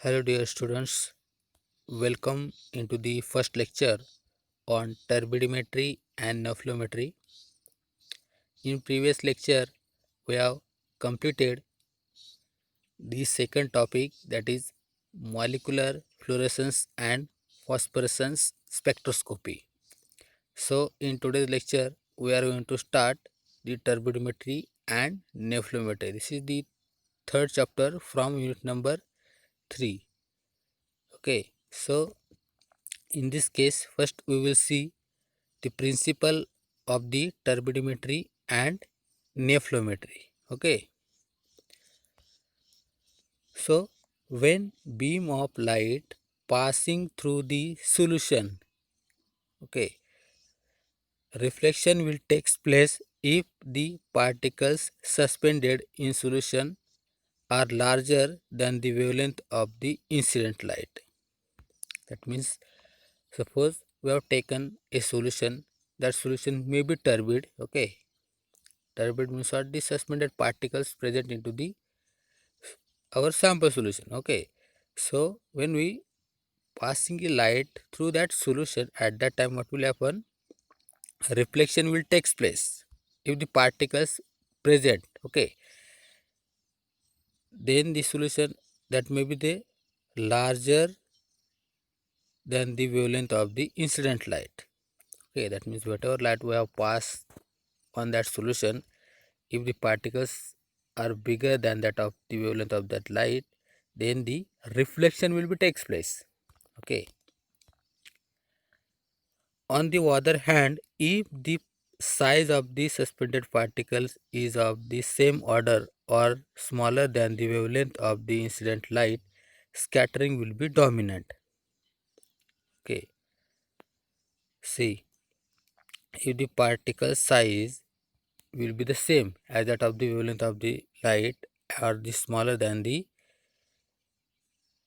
Hello dear students, welcome into the first lecture on turbidimetry and nephelometry. In previous lecture, we have completed the second topic, that is molecular fluorescence and phosphorescence spectroscopy. So in today's lecture, we are going to start the turbidimetry and nephelometry. This is the third chapter from unit number 3. Okay, so in this case, first we will see the principle of the turbidimetry and nephelometry. Okay, so when beam of light passing through the solution, okay, reflection will take place if the particles suspended in solution are larger than the wavelength of the incident light. That means, suppose we have taken a solution, that solution may be turbid. Okay, turbid means what? The suspended particles present into the our sample solution. Okay, so when we passing a light through that solution, at that time what will happen? Reflection will take place if the particles present. Okay, then the solution that may be the larger than the wavelength of the incident light. Okay, that means whatever light we have passed on that solution, if the particles are bigger than that of the wavelength of that light, then the reflection will be takes place. Okay, on the other hand, if the size of the suspended particles is of the same order or smaller than the wavelength of the incident light, scattering will be dominant. Okay, see, if the particle size will be the same as that of the wavelength of the light or the smaller than the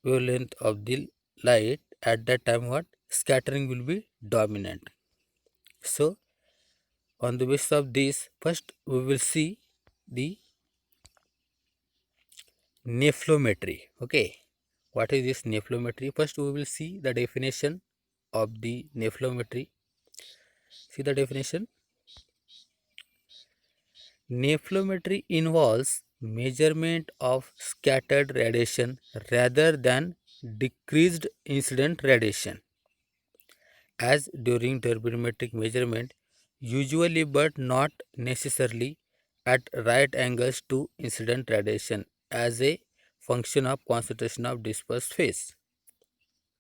wavelength of the light, at that time what? Scattering will be dominant. So on the basis of this, first we will see the nephelometry. Okay, what is this nephelometry? First we will see the definition of the nephelometry. See the definition. Nephelometry involves measurement of scattered radiation rather than decreased incident radiation, as during turbidimetric measurement, usually but not necessarily at right angles to incident radiation as a function of concentration of dispersed phase.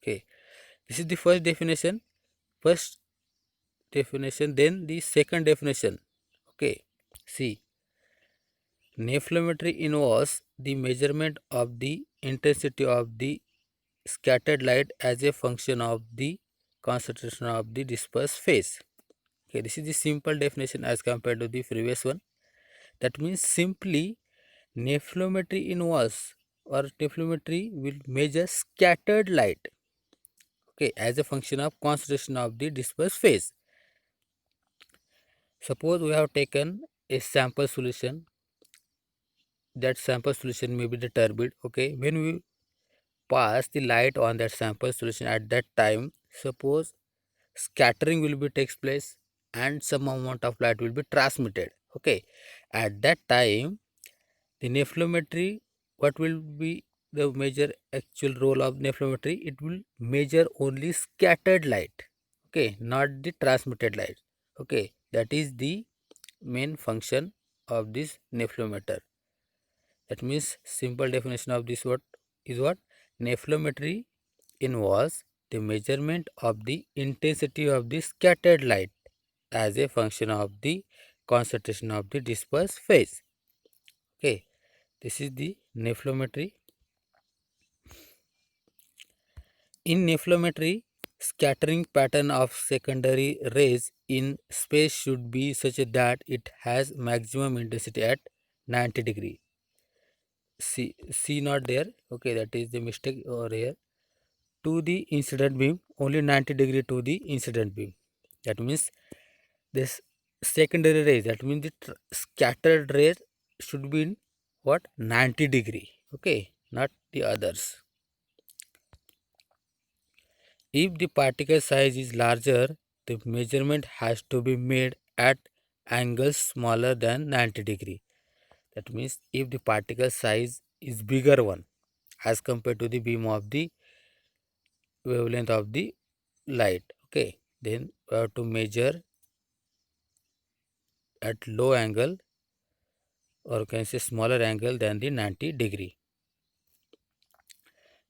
Okay, this is the first definition. First definition, then the second definition. Okay, see, nephelometry involves the measurement of the intensity of the scattered light as a function of the concentration of the dispersed phase. Okay, this is the simple definition as compared to the previous one. That means simply nephelometry involves, or nephelometry will measure scattered light, okay, as a function of concentration of the dispersed phase. Suppose we have taken a sample solution, that sample solution may be the turbid. Okay, when we pass the light on that sample solution, at that time, suppose scattering will be takes place and some amount of light will be transmitted. Okay, at that time the nephelometry, what will be the major actual role of nephelometry? It will measure only scattered light, okay, not the transmitted light. Okay, that is the main function of this nephelometer. That means simple definition of this word is what? Nephelometry involves the measurement of the intensity of the scattered light as a function of the concentration of the dispersed phase. Okay, this is the nephelometry. In nephelometry, scattering pattern of secondary rays in space should be such that it has maximum intensity at 90 degree. See not there. Okay, that is the mistake over here. To the incident beam, only 90 degree to the incident beam. That means this secondary rays, that means the scattered rays should be in what? 90 degree. Okay, not the others. If the particle size is larger, the measurement has to be made at angles smaller than 90 degree. That means if the particle size is bigger one as compared to the beam of the wavelength of the light, okay, then we have to measure at low angle, or can say smaller angle than the 90 degree.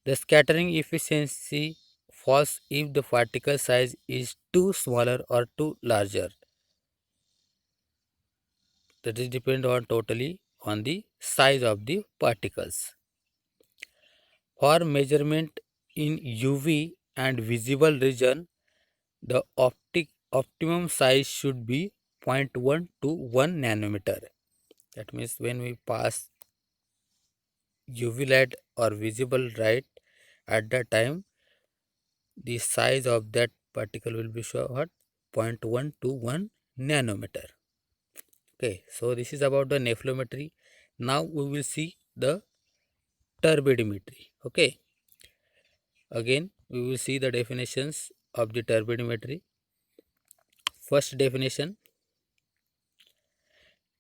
The scattering efficiency falls if the particle size is too smaller or too larger. That is depend on totally on the size of the particles. For measurement in UV and visible region, the optimum size should be zero point 0.1 to 1 nanometer. That means when we pass UV light or visible light, at that time the size of that particle will be shown at zero point 0.1 to 1 nanometer. Okay, so this is about the nephelometry. Now we will see the turbidimetry. Okay, again we will see the definitions of the turbidimetry. First definition: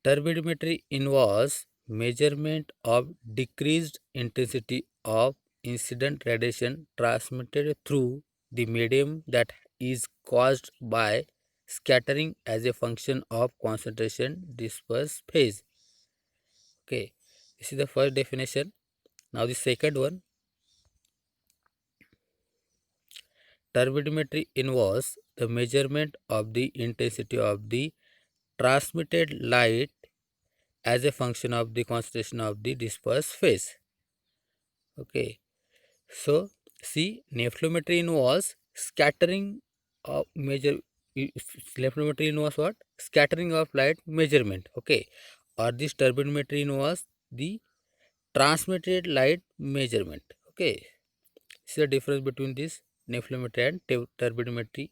turbidimetry involves measurement of decreased intensity of incident radiation transmitted through the medium that is caused by scattering as a function of concentration dispersed phase. Okay, this is the first definition. Now the second one: turbidimetry involves the measurement of the intensity of the transmitted light as a function of the concentration of the dispersed phase. Okay, so see, nephelometry involves scattering of measure. Nephelometry involves what? Scattering of light measurement. Okay, or this turbidimetry involves the transmitted light measurement. Okay, this is the difference between this nephelometry and turbidimetry.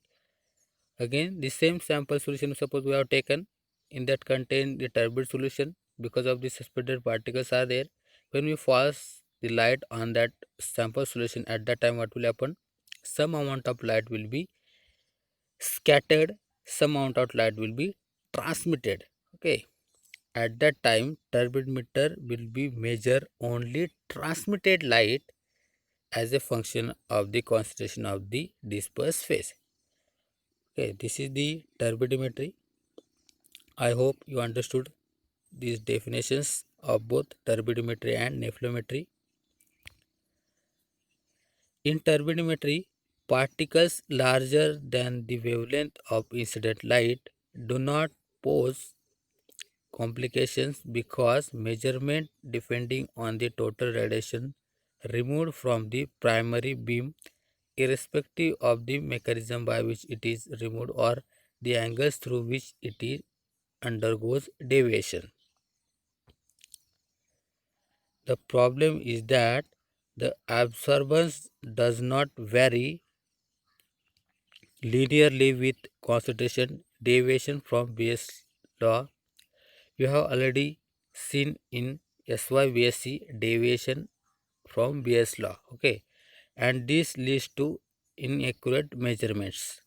Again, the same sample solution, suppose we have taken, in that contain the turbid solution, because of the suspended particles are there. When we force the light on that sample solution, at that time what will happen? Some amount of light will be scattered, some amount of light will be transmitted. Okay. At that time, turbidimeter will be measure only transmitted light as a function of the concentration of the dispersed phase. Okay, this is the turbidimetry. I hope you understood these definitions of both turbidimetry and nephelometry. In turbidimetry, particles larger than the wavelength of incident light do not pose complications because measurement depending on the total radiation removed from the primary beam, irrespective of the mechanism by which it is removed or the angles through which it is undergoes deviation. The problem is that the absorbance does not vary linearly with concentration deviation from Bayes' law. You have already seen in SYBSC deviation from Bayes' law. Okay, and this leads to inaccurate measurements.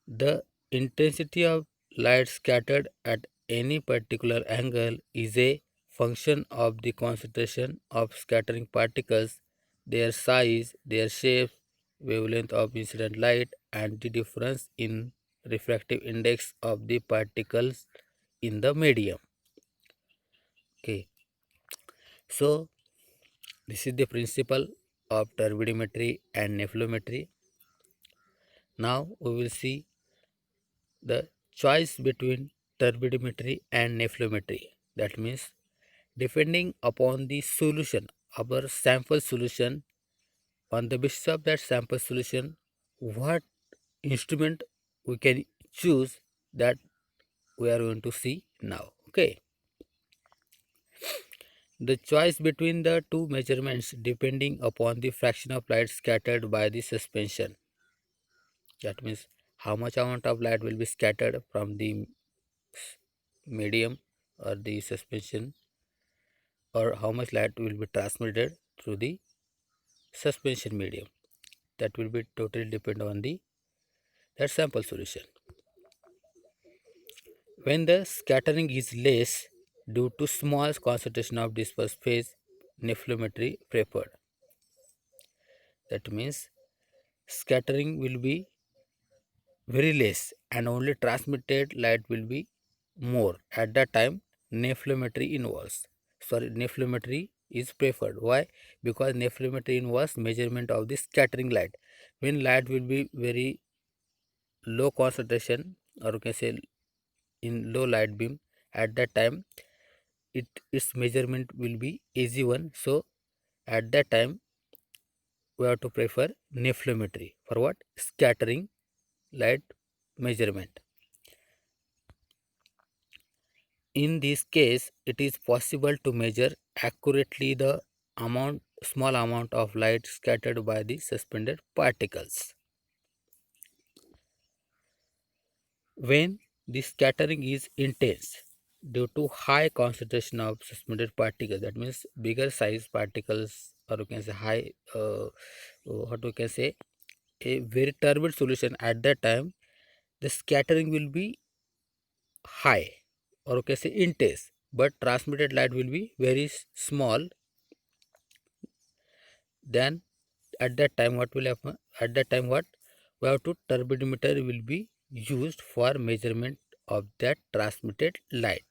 The intensity of light scattered at any particular angle is a function of the concentration of scattering particles, their size, their shape, wavelength of incident light, and the difference in refractive index of the particles in the medium. Okay, so this is the principle of turbidimetry and nephelometry. Now we will see the choice between turbidimetry and nephelometry. That means depending upon the solution, our sample solution, on the basis of that sample solution, what instrument we can choose, that we are going to see now. Okay, the choice between the two measurements depending upon the fraction of light scattered by the suspension. That means how much amount of light will be scattered from the medium or the suspension, or how much light will be transmitted through the suspension medium. that will be totally depend on the that sample solution. When the scattering is less due to small concentration of dispersed phase, nephelometry preferred. That means scattering will be very less and only transmitted light will be more. At that time, nephelometry involves. Sorry, nephelometry is preferred. Why? Because nephelometry involves measurement of the scattering light. When light will be very low concentration, or you can say in low light beam, at that time its measurement will be easy one. So at that time we have to prefer nephelometry for what? Scattering light measurement. In this case, it is possible to measure accurately the small amount of light scattered by the suspended particles. When the scattering is intense due to high concentration of suspended particles, that means bigger size particles, or you can say high, what we can say, a very turbid solution, at that time the scattering will be high, or you can say intense, but transmitted light will be very small. Then at that time what will happen? At that time what we have to, turbidimeter will be used for measurement of that transmitted light.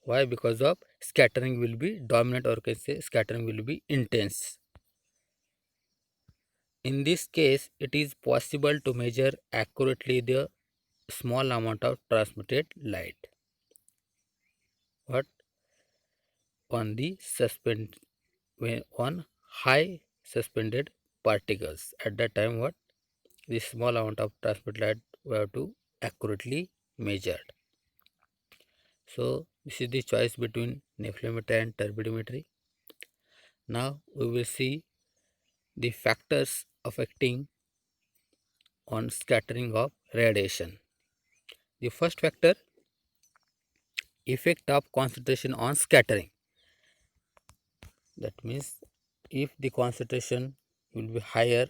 Why? Because of scattering will be dominant, or can say scattering will be intense. In this case, it is possible to measure accurately the small amount of transmitted light. What? On the on high suspended particles. At that time what? The small amount of transmitted light we have to accurately measured. So this is the choice between nephelometry and turbidimetry. Now we will see the factors affecting on scattering of radiation. The first factor, effect of concentration on scattering. That means if the concentration will be higher,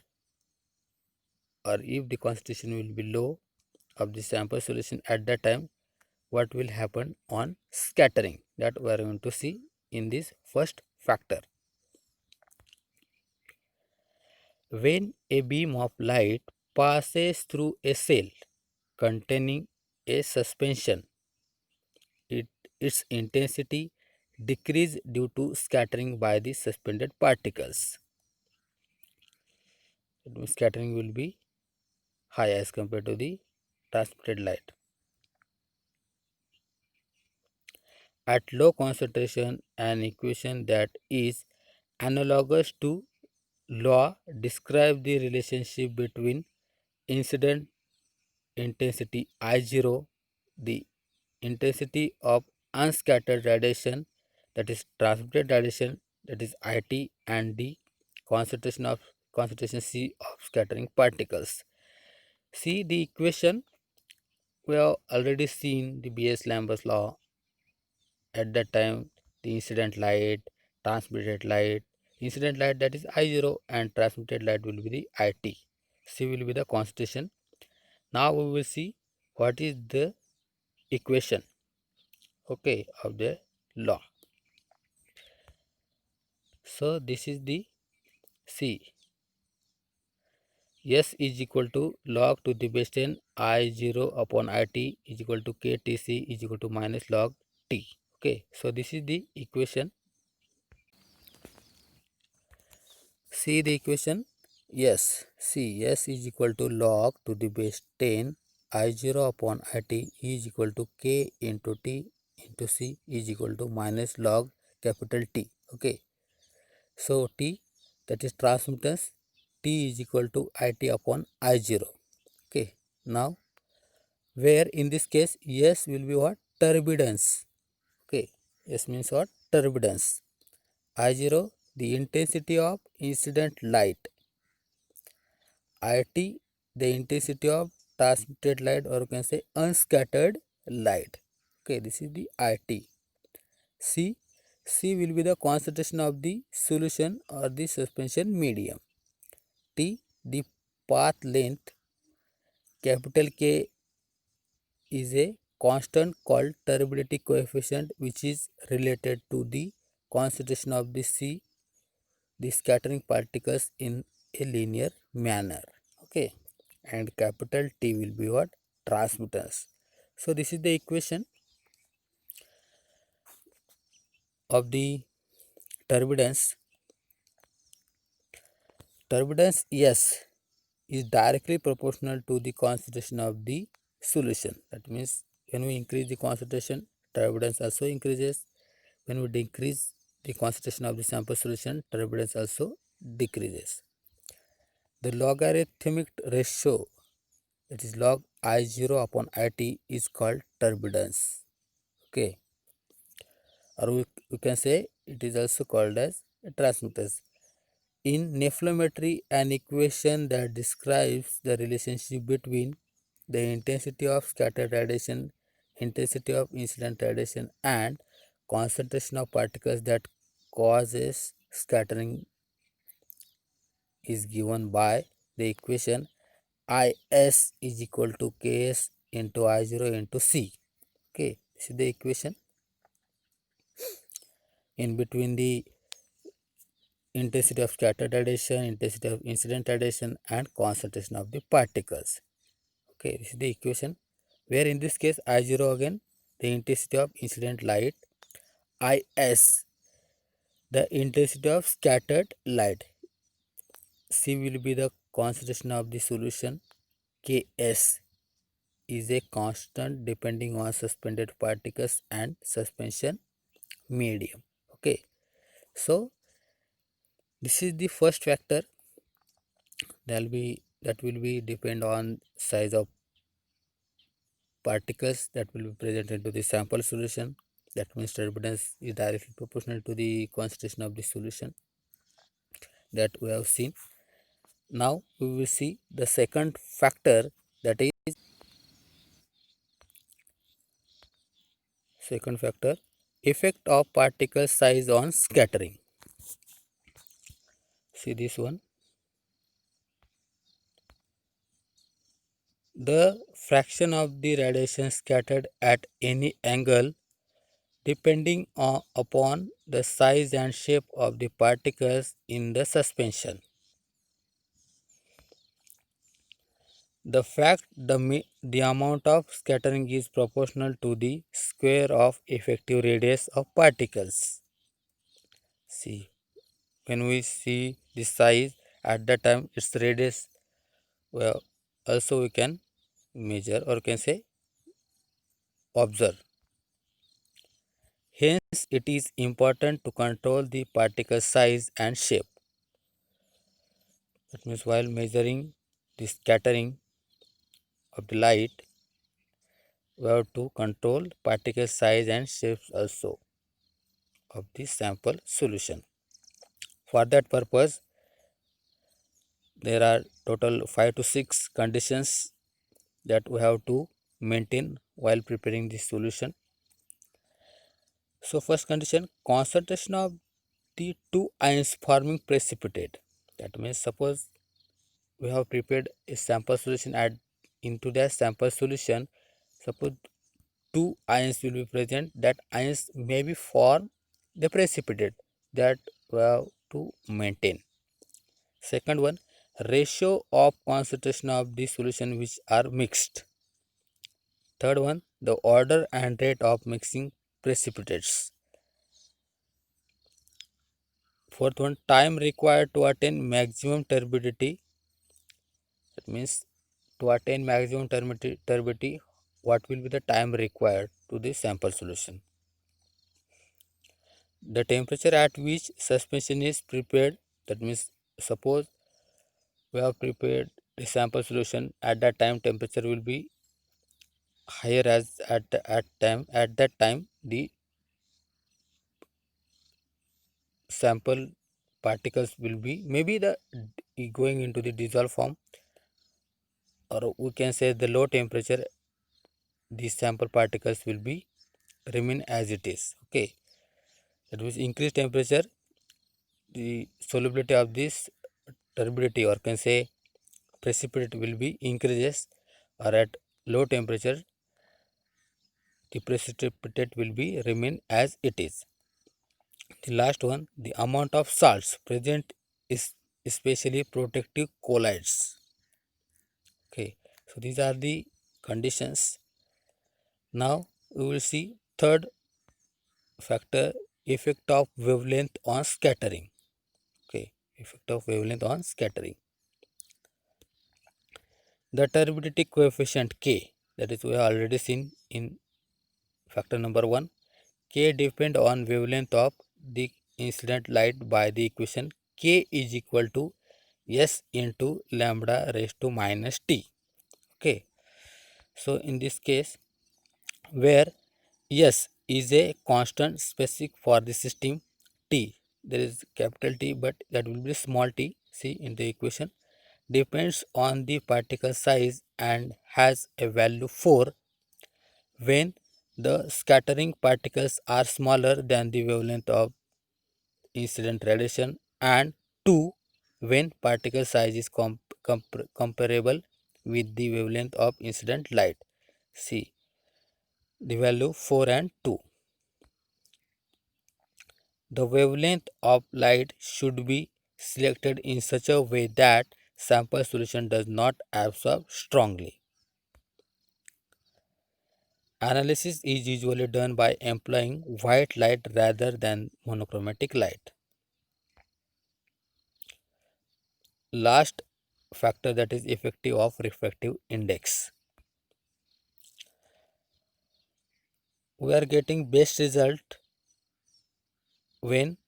or if the concentration will be low of the sample solution, at that time what will happen on scattering, that we are going to see in this first factor. When a beam of light passes through a cell containing a suspension, it, its intensity decrease due to scattering by the suspended particles. It means scattering will be high as compared to the transmitted light. At low concentration, an equation that is analogous to law describes the relationship between incident intensity I0, the intensity of unscattered radiation, that is transmitted radiation, that is IT, and the concentration C of scattering particles. See the equation, we have already seen the Beer-Lambert's law. At that time the incident light, transmitted light, incident light that is I0 and transmitted light will be the IT. C will be the concentration. Now we will see what is the equation, okay, of the law. So this is the C. S is equal to log to the base 10 I0 upon IT is equal to KTC is equal to minus log T. Okay, so this is the equation. See the equation. Yes, see, S is equal to log to the base 10 I0 upon IT is equal to K into T into C is equal to minus log capital T. Okay, so T, that is transmittance, T is equal to IT upon I0. Okay, now where in this case S will be what? Turbulence. Okay, S means what? Turbulence. I0, the intensity of incident light. IT, the intensity of transmitted light, or you can say unscattered light. Okay, this is the IT. C, C will be the concentration of the solution or the suspension medium. T, the path length capital K is a constant called turbidity coefficient which is related to the concentration of the C, the scattering particles in a linear manner. Okay, and capital T will be what? Transmittance. So this is the equation of the turbulence. Turbulence S is directly proportional to the concentration of the solution. That means when we increase the concentration, turbulence also increases. When we decrease the concentration of the sample solution, turbulence also decreases. The logarithmic ratio, that is log I0 upon IT, is called turbulence. Okay, or we can say it is also called as transmittance. In nephelometry, an equation that describes the relationship between the intensity of scattered radiation, intensity of incident radiation, and concentration of particles that causes scattering is given by the equation Is is equal to Ks into I0 into C. Okay, this is the equation in between the intensity of scattered radiation, intensity of incident radiation, and concentration of the particles. Okay, this is the equation where in this case I0 again the intensity of incident light, Is the intensity of scattered light, C will be the concentration of the solution, Ks is a constant depending on suspended particles and suspension medium. Okay, so this is the first factor that will be depend on size of particles that will be present into the sample solution. That means turbulence is directly proportional to the concentration of the solution that we have seen. Now we will see the second factor, that is second factor, effect of particle size on scattering. See this one. The fraction of the radiation scattered at any angle depending upon the size and shape of the particles in the suspension. The fact the amount of scattering is proportional to the square of effective radius of particles. See, when we see the size at that time its radius, well, also we can measure or can say observe. Hence, it is important to control the particle size and shape. That means while measuring the scattering of the light, we have to control particle size and shapes also of the sample solution. For that purpose, there are total 5 to 6 conditions that we have to maintain while preparing the solution. So first condition, concentration of the two ions forming precipitate. That means suppose we have prepared a sample solution, add into that sample solution, suppose two ions will be present, that ions may be form the precipitate, that we have to maintain. Second one, ratio of concentration of the solution which are mixed. Third one, the order and rate of mixing precipitates. Fourth one, time required to attain maximum turbidity. That means to attain maximum turbidity, what will be the time required to the sample solution. The temperature at which suspension is prepared, that means suppose we have prepared the sample solution, at that time temperature will be higher, as at that time the sample particles will be maybe the going into the dissolved form, or we can say the low temperature the sample particles will be remain as it is. Okay, that means increased temperature the solubility of this turbidity or can say precipitate will be increases, or at low temperature the precipitate will be remain as it is. The last one, the amount of salts present is especially protective colloids. Okay, so these are the conditions. Now we will see third factor, effect of wavelength on scattering. Okay, effect of wavelength on scattering. The turbidity coefficient K, that is we have already seen in factor number 1. K depend on wavelength of the incident light by the equation K is equal to S into lambda raised to minus T. Okay, so in this case where S is a constant specific for the system, T, there is capital T but that will be small t, see in the equation, depends on the particle size and has a value 4 when the scattering particles are smaller than the wavelength of incident radiation, and 2 when particle size is comparable with the wavelength of incident light. See the value 4 and 2. The wavelength of light should be selected in such a way that sample solution does not absorb strongly. Analysis is usually done by employing white light rather than monochromatic light. Last factor, that is effective of refractive index. We are getting best result when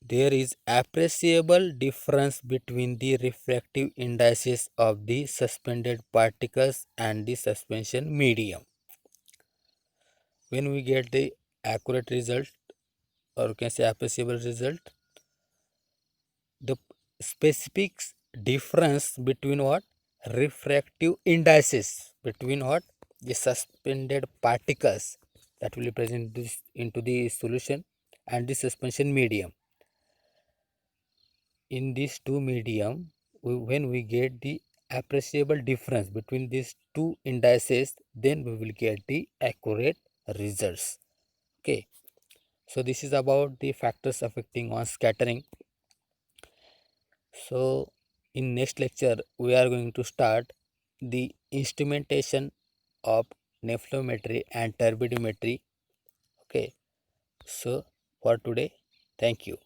there is appreciable difference between the refractive indices of the suspended particles and the suspension medium. When we get the accurate result, or you can say appreciable result, the specific difference between what, refractive indices between what, the suspended particles that will be present this into the solution and the suspension medium. In these two medium, when we get the appreciable difference between these two indices, then we will get the accurate results. Okay, so this is about the factors affecting on scattering. So in next lecture we are going to start the instrumentation of nephelometry and turbidimetry. Okay, so for today, thank you.